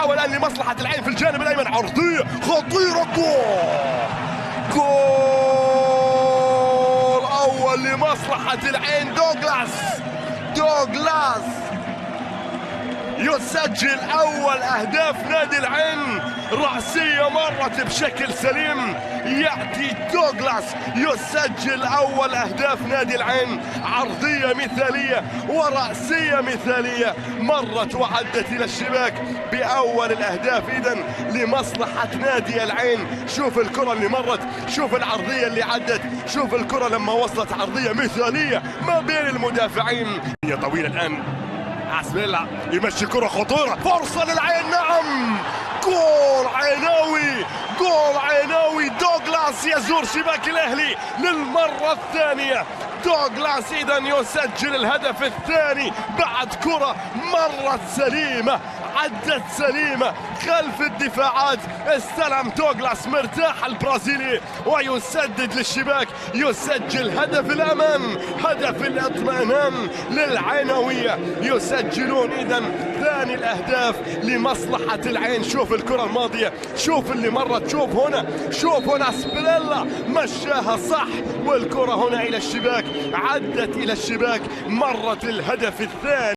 محاولة الآن لمصلحة العين في الجانب الأيمن، عرضية خطيرة، جول أول لمصلحة العين. دوغلاس يسجل أول أهداف نادي العين، رأسية مرت بشكل سليم، يأتي دوغلاس يسجل أول أهداف نادي العين، عرضية مثالية ورأسية مثالية مرت وعدت إلى الشباك بأول الأهداف إذن لمصلحة نادي العين. شوف الكرة اللي مرت، شوف العرضية اللي عدت، شوف الكرة لما وصلت، عرضية مثالية ما بين المدافعين. هي طويلة الآن، عسبيلا يمشي كرة خطيرة، فرصة للعين، نعم، جول عيناوي. دوغلاس يزور شباك الأهلي للمرة الثانية. دوغلاس إذا يسجل الهدف الثاني بعد كرة مرت سليمة، عدت سليمة خلف الدفاعات، استلم دوغلاس مرتاح البرازيلي ويسدد للشباك، يسجل هدف الأمان، هدف الاطمئنان للعينوية. يسجلون إذا ثاني الأهداف لمصلحة العين. شوف الكرة الماضية، شوف اللي مرت، شوف هنا سبريلا مشاها صح، والكرة هنا إلى الشباك، عدت إلى الشباك، مرت الهدف الثاني.